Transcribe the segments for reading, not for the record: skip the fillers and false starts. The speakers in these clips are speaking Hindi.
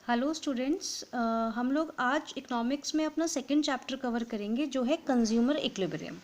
हेलो स्टूडेंट्स, हम लोग आज इकोनॉमिक्स में अपना सेकंड चैप्टर कवर करेंगे जो है कंज्यूमर इक्विलिब्रियम।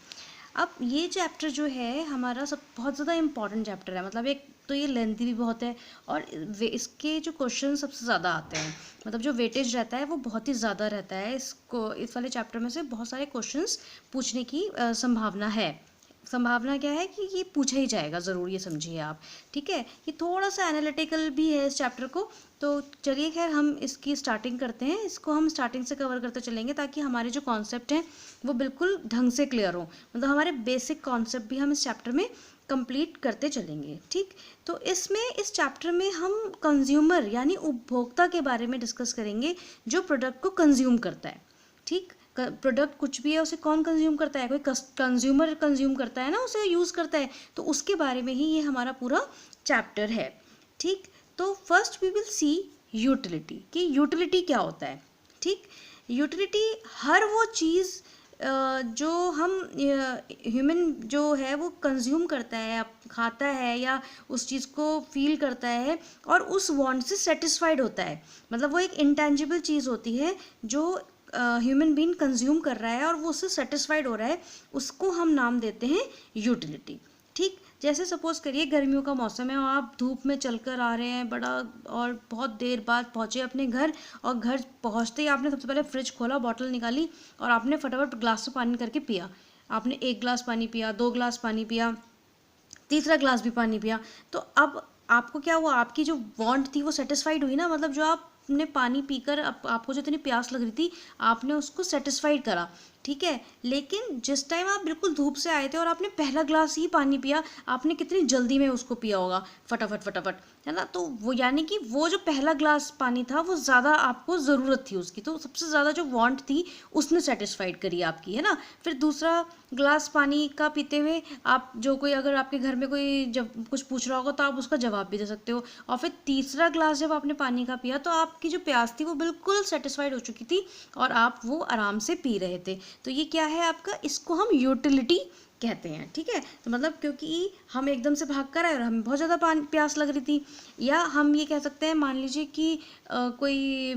अब ये चैप्टर जो है हमारा सब बहुत ज़्यादा इम्पॉर्टेंट चैप्टर है। मतलब एक तो ये लेंथी भी बहुत है और इसके जो क्वेश्चन सबसे ज़्यादा आते हैं, मतलब जो वेटेज रहता है वो बहुत ही ज़्यादा रहता है। इसको इस वाले चैप्टर में से बहुत सारे क्वेश्चंस पूछने की संभावना है। संभावना क्या है कि ये पूछा ही जाएगा ज़रूर, ये समझिए आप। ठीक है, ये थोड़ा सा एनालिटिकल भी है इस चैप्टर को। तो चलिए खैर हम इसकी स्टार्टिंग करते हैं। इसको हम स्टार्टिंग से कवर करते चलेंगे ताकि हमारे जो कॉन्सेप्ट हैं वो बिल्कुल ढंग से क्लियर हो। मतलब हमारे बेसिक कॉन्सेप्ट भी हम इस चैप्टर में कंप्लीट करते चलेंगे। ठीक, तो इस चैप्टर में हम कंज्यूमर यानी उपभोक्ता के बारे में डिस्कस करेंगे, जो प्रोडक्ट को कंज्यूम करता है। ठीक, प्रोडक्ट कुछ भी है उसे कौन कंज्यूम करता है? कोई कंज्यूमर कंज्यूम करता है ना, उसे यूज़ करता है। तो उसके बारे में ही ये हमारा पूरा चैप्टर है। ठीक, तो first we will see utility, कि यूटिलिटी क्या होता है। ठीक, यूटिलिटी हर वो चीज़ जो हम ह्यूमन जो है वो कंज्यूम करता है, खाता है या उस चीज़ को फील करता है और उस वांट से सेटिस्फाइड होता है। मतलब वो एक इंटेंजिबल चीज़ होती है जो ह्यूमन बीइंग कंज्यूम कर रहा है और वो उससे सेटिस्फाइड हो रहा है, उसको हम नाम देते हैं यूटिलिटी। ठीक, जैसे सपोज़ करिए गर्मियों का मौसम है और आप धूप में चलकर आ रहे हैं बड़ा, और बहुत देर बाद पहुँचे अपने घर, और घर पहुँचते ही आपने सबसे पहले फ्रिज खोला, बॉटल निकाली और आपने फटाफट ग्लास से पानी करके पिया। आपने 1 ग्लास पानी पिया, 2 ग्लास पानी पिया, तीसरा ग्लास भी पानी पिया। तो अब आपको क्या हुआ? आपकी जो वांट थी वो सेटिस्फाइड हुई ना। मतलब जो आपने पानी पीकर आपको जो इतनी प्यास लग रही थी, आपने उसको सेटिस्फाइड करा। ठीक है, लेकिन जिस टाइम आप बिल्कुल धूप से आए थे और आपने पहला ग्लास ही पानी पिया, आपने कितनी जल्दी में उसको पिया होगा, फटाफट फटाफट, है ना। तो वो यानी कि वो जो पहला ग्लास पानी था वो ज़्यादा आपको ज़रूरत थी उसकी, तो सबसे ज़्यादा जो वांट थी उसने सेटिस्फाइड करी आपकी, है ना। फिर दूसरा ग्लास पानी का पीते हुए आप जो कोई, अगर आपके घर में कोई जब कुछ पूछ रहा होगा तो आप उसका जवाब भी दे सकते हो। और फिर तीसरा ग्लास जब आपने पानी का पिया तो आपकी जो प्यास थी वो बिल्कुल सेटिस्फाइड हो चुकी थी और आप वो आराम से पी रहे थे। तो ये क्या है आपका? इसको हम यूटिलिटी कहते हैं। ठीक है, तो मतलब क्योंकि हम एकदम से भाग कर आए और हमें बहुत ज़्यादा प्यास लग रही थी, या हम ये कह सकते हैं, मान लीजिए कि कोई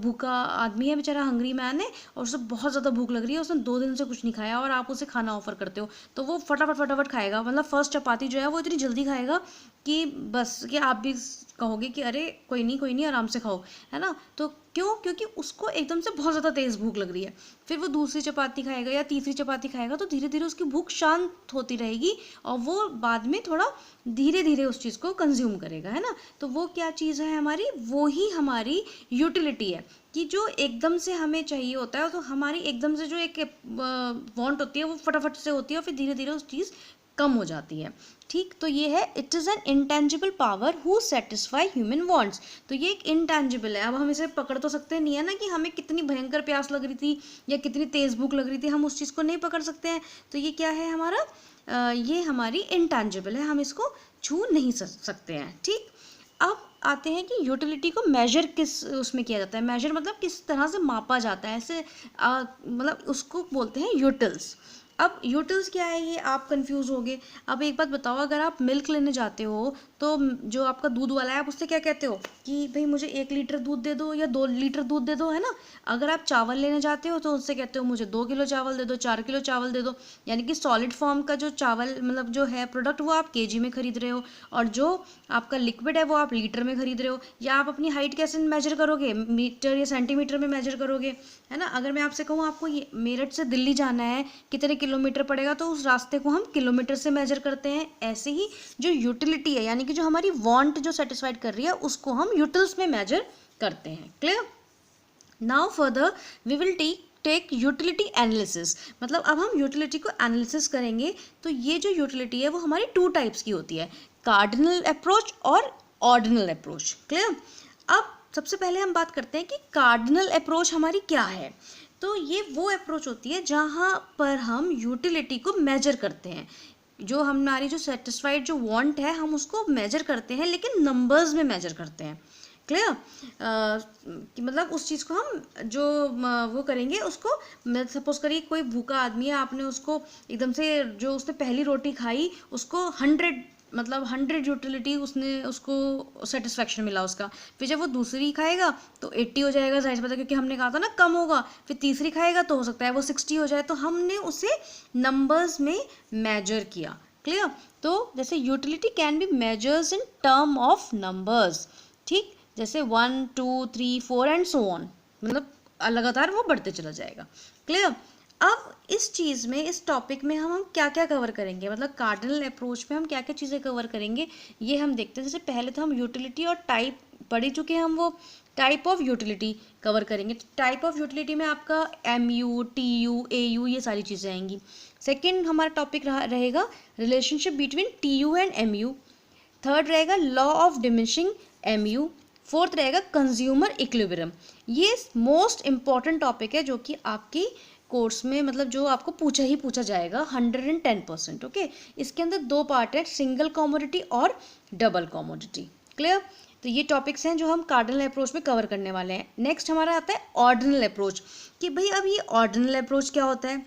भूखा आदमी है, बेचारा हंग्री मैन है, और उसे बहुत ज़्यादा भूख लग रही है, उसने 2 दिन से कुछ नहीं खाया और आप उसे खाना ऑफर करते हो, तो वो फटाफट फटाफट खाएगा। मतलब फर्स्ट चपाती जो है वो इतनी जल्दी खाएगा कि बस कि आप भी कहोगे कि अरे कोई नहीं आराम से खाओ, है ना। तो क्यों? क्योंकि उसको एकदम से बहुत ज़्यादा तेज़ भूख लग रही है। फिर वो दूसरी चपाती खाएगा या तीसरी चपाती खाएगा तो धीरे धीरे उसकी भूख शांत होती रहेगी और वो बाद में थोड़ा धीरे धीरे उस चीज़ को कंज्यूम करेगा, है ना। तो वो क्या चीज़ है हमारी? वो ही हमारी यूटिलिटी है, कि जो एकदम से हमें चाहिए होता है, तो हमारी एकदम से जो एक वांट होती है वो फटाफट से होती है और फिर धीरे धीरे उस चीज़ कम हो जाती है। ठीक, तो ये है it is an intangible power who satisfy human wants. तो ये एक इंटेंजिबल है। अब हम इसे पकड़ तो सकते नहीं है ना, कि हमें कितनी भयंकर प्यास लग रही थी या कितनी तेज़ भूख लग रही थी, हम उस चीज़ को नहीं पकड़ सकते हैं। तो ये क्या है हमारा? ये हमारी इंटेंजिबल है, हम इसको छू नहीं सकते हैं। ठीक, अब आते हैं कि यूटिलिटी को मेजर किस उसमें किया जाता है। मेजर मतलब किस तरह से मापा जाता है, ऐसे मतलब उसको बोलते हैं यूटिल्स। अब यूटिल्स क्या है ये आप कंफ्यूज होगे। अब एक बात बताओ, अगर आप मिल्क लेने जाते हो तो जो आपका दूध वाला है आप उससे क्या कहते हो कि भाई मुझे 1 लीटर दूध दे दो या 2 लीटर दूध दे दो, है ना। अगर आप चावल लेने जाते हो तो उससे कहते हो मुझे 2 किलो चावल दे दो, 4 किलो चावल दे दो। यानी कि सॉलिड फॉर्म का जो चावल मतलब जो है प्रोडक्ट वो आप केजी में खरीद रहे हो, और जो आपका लिक्विड है वो आप लीटर में खरीद रहे हो। या आप अपनी हाइट कैसे मेजर करोगे? मीटर या सेंटीमीटर में मेजर करोगे, है ना। अगर मैं आपसे कहूँ आपको ये मेरठ से दिल्ली जाना है, कितने किलोमीटर पड़ेगा, तो उस रास्ते को हम किलोमीटर से मेजर करते हैं। ऐसे ही जो यूटिलिटी है, यानी कि जो हमारी वांट जो सेटिस्फाइड कर रही है, उसको हम यूटिल्स में मेजर करते हैं। Clear? Now further we will take utility analysis. मतलब अब हम यूटिलिटी को एनालिसिस करेंगे। तो ये जो यूटिलिटी है वो हमारी 2 टाइप्स की होती है, कार्डिनल अप्रोच और ऑर्डिनल अप्रोच। क्लियर? अब सबसे पहले हम बात करते हैं कि कार्डिनल अप्रोच हमारी क्या है। तो ये वो अप्रोच होती है जहाँ पर हम यूटिलिटी को मेजर करते हैं। जो हमारी जो सेटिस्फाइड जो वांट है हम उसको मेजर करते हैं, लेकिन नंबर्स में मेजर करते हैं। क्लियर? कि मतलब उस चीज़ को हम जो वो करेंगे उसको, मैं सपोज करिए कोई भूखा आदमी है, आपने उसको एकदम से जो उसने पहली रोटी खाई उसको 100 मतलब 100 यूटिलिटी उसने उसको सेटिस्फेक्शन मिला उसका, फिर जब वो दूसरी खाएगा तो 80 हो जाएगा, जाहिर सी बात है, क्योंकि हमने कहा था ना कम होगा, फिर तीसरी खाएगा तो हो सकता है वो 60 हो जाए, तो हमने उसे नंबर्स में मेजर किया। क्लियर? तो जैसे utility can be measures in term of numbers, ठीक, जैसे 1 2 3 4 एंड सो ऑन, मतलब लगातार वो बढ़ते चला जाएगा। क्लियर? अब इस चीज़ में, इस टॉपिक में हम क्या क्या कवर करेंगे, मतलब कार्डिनल अप्रोच में हम क्या क्या चीज़ें कवर करेंगे, ये हम देखते हैं। जैसे पहले तो हम यूटिलिटी और टाइप पढ़ ही चुके हैं, हम वो टाइप ऑफ यूटिलिटी कवर करेंगे। टाइप ऑफ यूटिलिटी में आपका MU TU AU ये सारी चीज़ें आएंगी। सेकेंड हमारा टॉपिक रहेगा relationship between TU and MU। Third रहेगा law of diminishing MU। Fourth रहेगा कंज्यूमर इक्विलिब्रियम। ये मोस्ट इंपॉर्टेंट टॉपिक है जो कि आपकी कोर्स में, मतलब जो आपको पूछा ही पूछा जाएगा 110%। ओके, इसके अंदर दो पार्ट है, सिंगल कॉमोडिटी और डबल कॉमोडिटी। क्लियर? तो ये टॉपिक्स हैं जो हम कार्डिनल अप्रोच में कवर करने वाले हैं। नेक्स्ट हमारा आता है ऑर्डिनल अप्रोच, कि भाई अब ये ऑर्डिनल अप्रोच क्या होता है।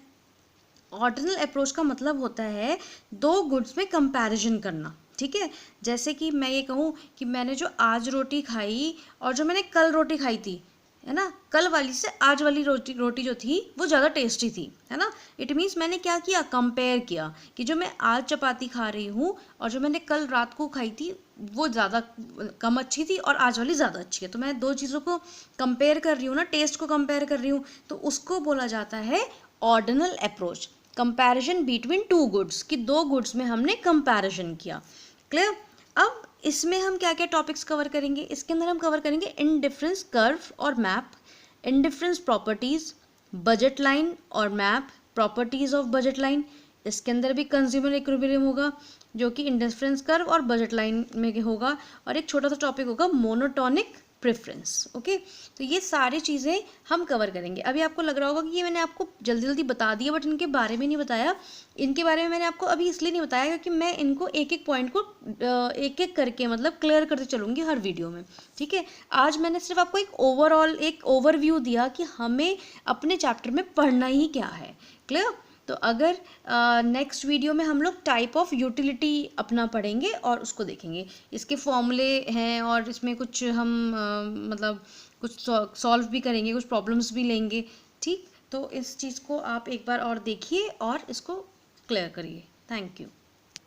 ऑर्डिनल अप्रोच का मतलब होता है दो गुड्स में कंपैरिजन करना। ठीक है, जैसे कि मैं ये कहूँ कि मैंने जो आज रोटी खाई और जो मैंने कल रोटी खाई थी, है ना, कल वाली से आज वाली रोटी जो थी वो ज़्यादा टेस्टी थी, है ना। इट मीन्स मैंने क्या किया, कंपेयर किया कि जो मैं आज चपाती खा रही हूँ और जो मैंने कल रात को खाई थी वो ज़्यादा कम अच्छी थी और आज वाली ज़्यादा अच्छी है। तो मैं दो चीज़ों को कंपेयर कर रही हूँ ना, टेस्ट को कंपेयर कर रही हूँ, तो उसको बोला जाता है ordinal approach. Comparison between two goods, कि दो गुड्स में हमने कंपैरिजन किया। क्लियर? अब इसमें हम क्या क्या टॉपिक्स कवर करेंगे, इसके अंदर हम कवर करेंगे इंडिफरेंस कर्व और map, indifference properties, budget line और map, properties of budget line. इसके अंदर भी कंज्यूमर इक्विलिब्रियम होगा जो कि इंडिफरेंस कर्व और बजट लाइन में होगा, और एक छोटा सा टॉपिक होगा मोनोटोनिक प्रेफरेंस। ओके, तो ये सारी चीज़ें हम कवर करेंगे। अभी आपको लग रहा होगा कि ये मैंने आपको जल्दी जल्दी बता दिया बट इनके बारे में नहीं बताया। इनके बारे में मैंने आपको अभी इसलिए नहीं बताया क्योंकि मैं इनको एक एक पॉइंट को एक एक करके मतलब क्लियर करते चलूँगी हर वीडियो में। ठीक है, आज मैंने सिर्फ आपको एक ओवरऑल एक ओवरव्यू दिया कि हमें अपने चैप्टर में पढ़ना ही क्या है। क्लियर? तो अगर नेक्स्ट वीडियो में हम लोग टाइप ऑफ यूटिलिटी अपना पढ़ेंगे और उसको देखेंगे, इसके फॉर्मूले हैं और इसमें कुछ हम मतलब कुछ सॉल्व भी करेंगे, कुछ प्रॉब्लम्स भी लेंगे। ठीक, तो इस चीज़ को आप एक बार और देखिए और इसको क्लियर करिए। Thank you.